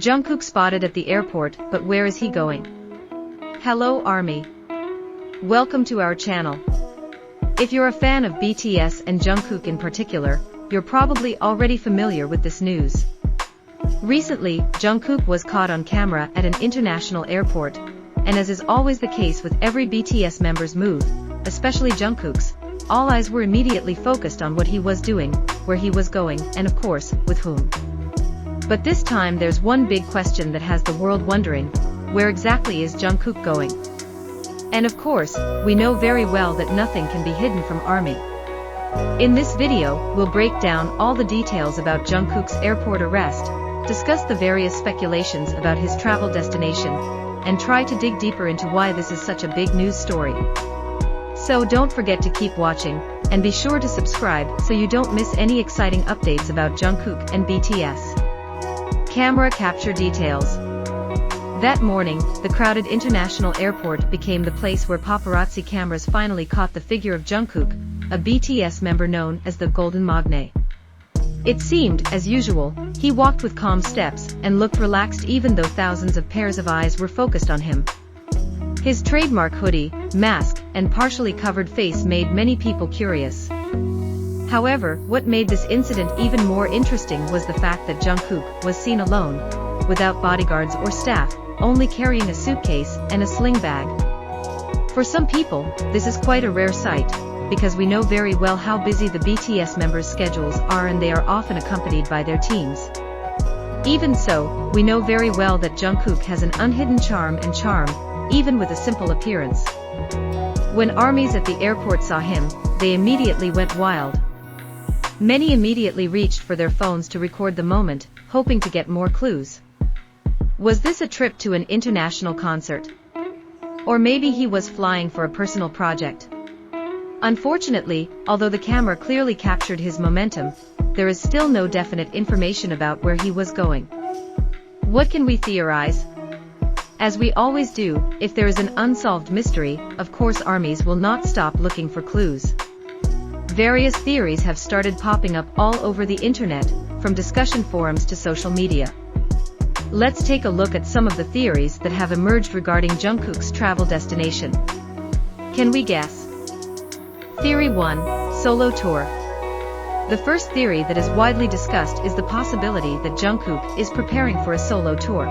Jungkook spotted at the airport, but where is he going? Hello ARMY. Welcome to our channel. If you're a fan of BTS and Jungkook in particular, you're probably already familiar with this news. Recently, Jungkook was caught on camera at an international airport, and as is always the case with every BTS member's move, especially Jungkook's, all eyes were immediately focused on what he was doing, where he was going, and of course, with whom. But this time there's one big question that has the world wondering, where exactly is Jungkook going? And of course, we know very well that nothing can be hidden from ARMY. In this video, we'll break down all the details about Jungkook's airport arrest, discuss the various speculations about his travel destination, and try to dig deeper into why this is such a big news story. So don't forget to keep watching, and be sure to subscribe so you don't miss any exciting updates about Jungkook and BTS. Camera capture details. That morning, the crowded international airport became the place where paparazzi cameras finally caught the figure of Jungkook, a BTS member known as the Golden Maknae. It seemed, as usual, he walked with calm steps and looked relaxed even though thousands of pairs of eyes were focused on him. His trademark hoodie, mask, and partially covered face made many people curious. However, what made this incident even more interesting was the fact that Jungkook was seen alone, without bodyguards or staff, only carrying a suitcase and a sling bag. For some people, this is quite a rare sight, because we know very well how busy the BTS members' schedules are and they are often accompanied by their teams. Even so, we know very well that Jungkook has an unhidden charm, even with a simple appearance. When ARMYs at the airport saw him, they immediately went wild. Many immediately reached for their phones to record the moment, hoping to get more clues. Was this a trip to an international concert? Or maybe he was flying for a personal project? Unfortunately, although the camera clearly captured his momentum, there is still no definite information about where he was going. What can we theorize? As we always do, if there is an unsolved mystery, of course ARMYs will not stop looking for clues. Various theories have started popping up all over the internet, from discussion forums to social media. Let's take a look at some of the theories that have emerged regarding Jungkook's travel destination. Can we guess? Theory 1, Solo Tour. The first theory that is widely discussed is the possibility that Jungkook is preparing for a solo tour.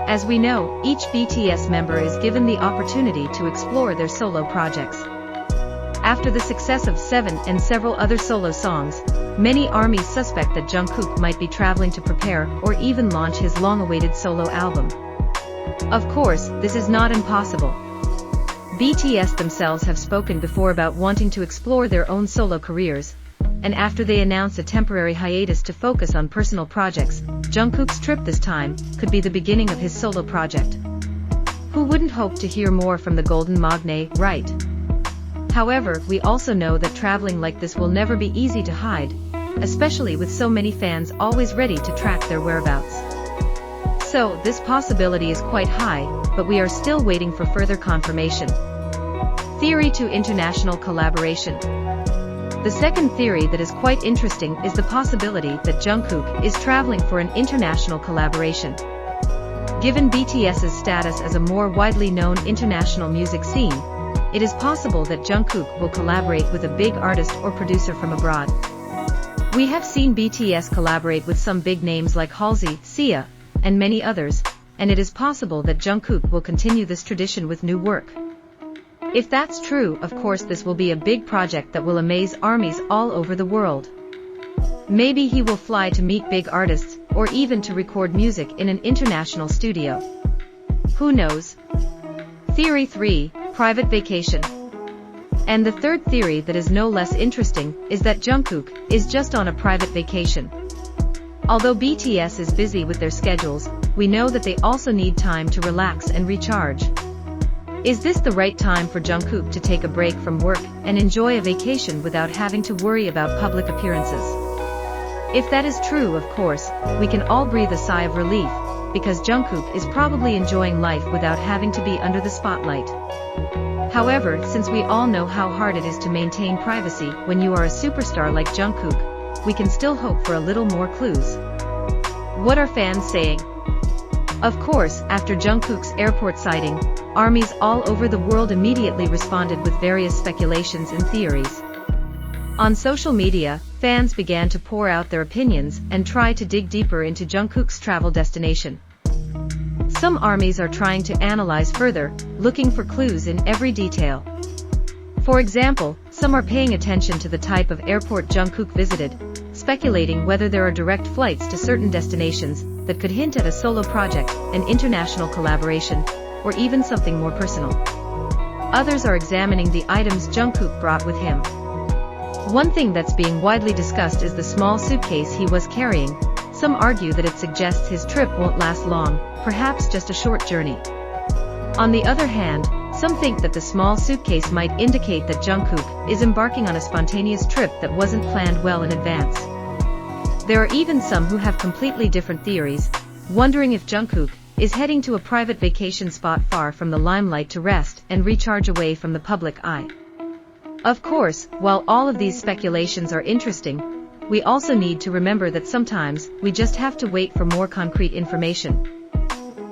As we know, each BTS member is given the opportunity to explore their solo projects. After the success of 7 and several other solo songs, many ARMYs suspect that Jungkook might be traveling to prepare or even launch his long-awaited solo album. Of course, this is not impossible. BTS themselves have spoken before about wanting to explore their own solo careers, and after they announce a temporary hiatus to focus on personal projects, Jungkook's trip this time could be the beginning of his solo project. Who wouldn't hope to hear more from the Golden Maknae, right? However, we also know that traveling like this will never be easy to hide, especially with so many fans always ready to track their whereabouts. So, this possibility is quite high, but we are still waiting for further confirmation. Theory 2, international collaboration. The second theory that is quite interesting is the possibility that Jungkook is traveling for an international collaboration. Given BTS's status as a more widely known international music scene, it is possible that Jungkook will collaborate with a big artist or producer from abroad. We have seen BTS collaborate with some big names like Halsey, Sia, and many others, and it is possible that Jungkook will continue this tradition with new work. If that's true, of course this will be a big project that will amaze ARMYs all over the world. Maybe he will fly to meet big artists, or even to record music in an international studio. Who knows? Theory 3, private vacation. And the third theory that is no less interesting is that Jungkook is just on a private vacation. Although BTS is busy with their schedules, we know that they also need time to relax and recharge. Is this the right time for Jungkook to take a break from work and enjoy a vacation without having to worry about public appearances? If that is true, of course, we can all breathe a sigh of relief, because Jungkook is probably enjoying life without having to be under the spotlight. However, since we all know how hard it is to maintain privacy when you are a superstar like Jungkook, we can still hope for a little more clues. What are fans saying? Of course, after Jungkook's airport sighting, armies all over the world immediately responded with various speculations and theories. On social media, fans began to pour out their opinions and try to dig deeper into Jungkook's travel destination. Some armies are trying to analyze further, looking for clues in every detail. For example, some are paying attention to the type of airport Jungkook visited, speculating whether there are direct flights to certain destinations that could hint at a solo project, an international collaboration, or even something more personal. Others are examining the items Jungkook brought with him. One thing that's being widely discussed is the small suitcase he was carrying. Some argue that it suggests his trip won't last long, perhaps just a short journey. On the other hand, some think that the small suitcase might indicate that Jungkook is embarking on a spontaneous trip that wasn't planned well in advance. There are even some who have completely different theories, wondering if Jungkook is heading to a private vacation spot far from the limelight to rest and recharge away from the public eye. Of course, while all of these speculations are interesting, we also need to remember that sometimes we just have to wait for more concrete information.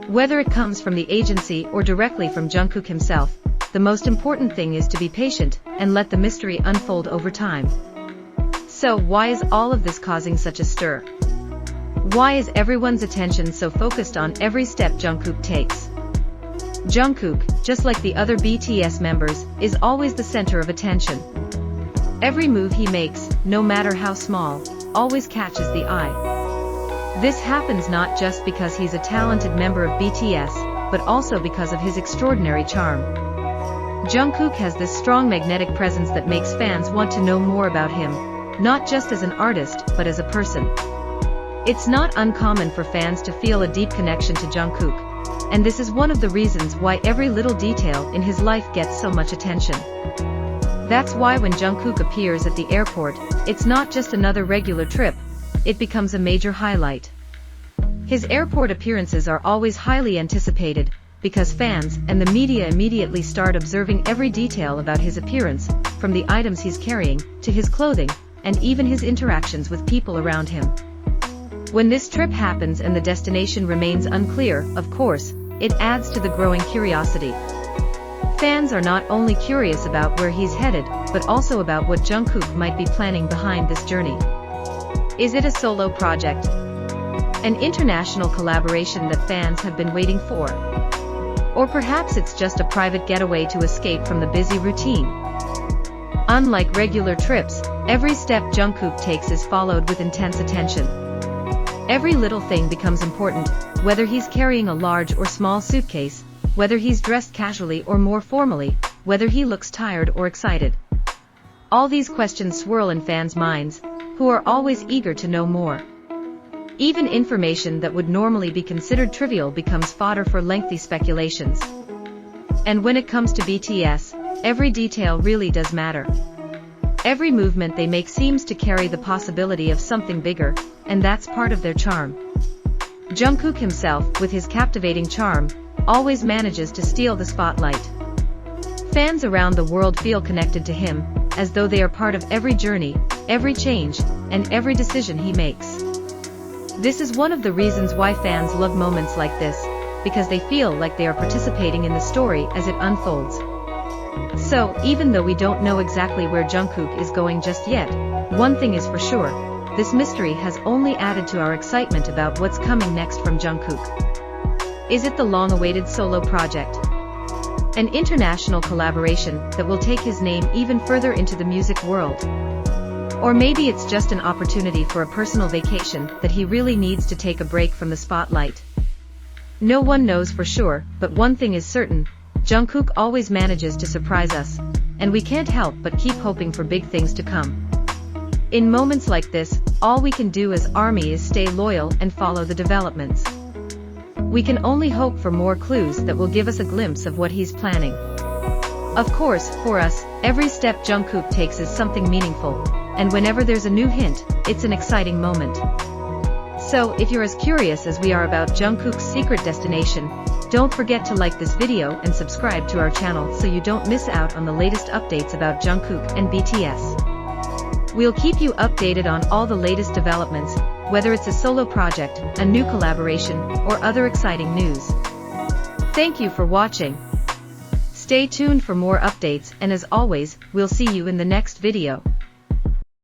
Whether it comes from the agency or directly from Jungkook himself, the most important thing is to be patient and let the mystery unfold over time. So why is all of this causing such a stir? Why is everyone's attention so focused on every step Jungkook takes? Jungkook, just like the other BTS members, is always the center of attention. Every move he makes, no matter how small, always catches the eye. This happens not just because he's a talented member of BTS, but also because of his extraordinary charm. Jungkook has this strong magnetic presence that makes fans want to know more about him, not just as an artist, but as a person. It's not uncommon for fans to feel a deep connection to Jungkook, and this is one of the reasons why every little detail in his life gets so much attention. That's why when Jungkook appears at the airport, it's not just another regular trip, it becomes a major highlight. His airport appearances are always highly anticipated, because fans and the media immediately start observing every detail about his appearance, from the items he's carrying, to his clothing, and even his interactions with people around him. When this trip happens and the destination remains unclear, of course, it adds to the growing curiosity. Fans are not only curious about where he's headed, but also about what Jungkook might be planning behind this journey. Is it a solo project? An international collaboration that fans have been waiting for? Or perhaps it's just a private getaway to escape from the busy routine? Unlike regular trips, every step Jungkook takes is followed with intense attention. Every little thing becomes important, whether he's carrying a large or small suitcase, whether he's dressed casually or more formally, whether he looks tired or excited. All these questions swirl in fans' minds, who are always eager to know more. Even information that would normally be considered trivial becomes fodder for lengthy speculations. And when it comes to BTS, every detail really does matter. Every movement they make seems to carry the possibility of something bigger, and that's part of their charm. Jungkook himself, with his captivating charm, always manages to steal the spotlight. Fans around the world feel connected to him, as though they are part of every journey, every change, and every decision he makes. This is one of the reasons why fans love moments like this, because they feel like they are participating in the story as it unfolds. So, even though we don't know exactly where Jungkook is going just yet, one thing is for sure, this mystery has only added to our excitement about what's coming next from Jungkook. Is it the long-awaited solo project? An international collaboration that will take his name even further into the music world? Or maybe it's just an opportunity for a personal vacation that he really needs to take a break from the spotlight. No one knows for sure, but one thing is certain, Jungkook always manages to surprise us, and we can't help but keep hoping for big things to come. In moments like this, all we can do as ARMY is stay loyal and follow the developments. We can only hope for more clues that will give us a glimpse of what he's planning. Of course, for us, every step Jungkook takes is something meaningful, and whenever there's a new hint, it's an exciting moment. So, if you're as curious as we are about Jungkook's secret destination, don't forget to like this video and subscribe to our channel so you don't miss out on the latest updates about Jungkook and BTS. We'll keep you updated on all the latest developments, whether it's a solo project, a new collaboration, or other exciting news. Thank you for watching. Stay tuned for more updates, and as always, we'll see you in the next video.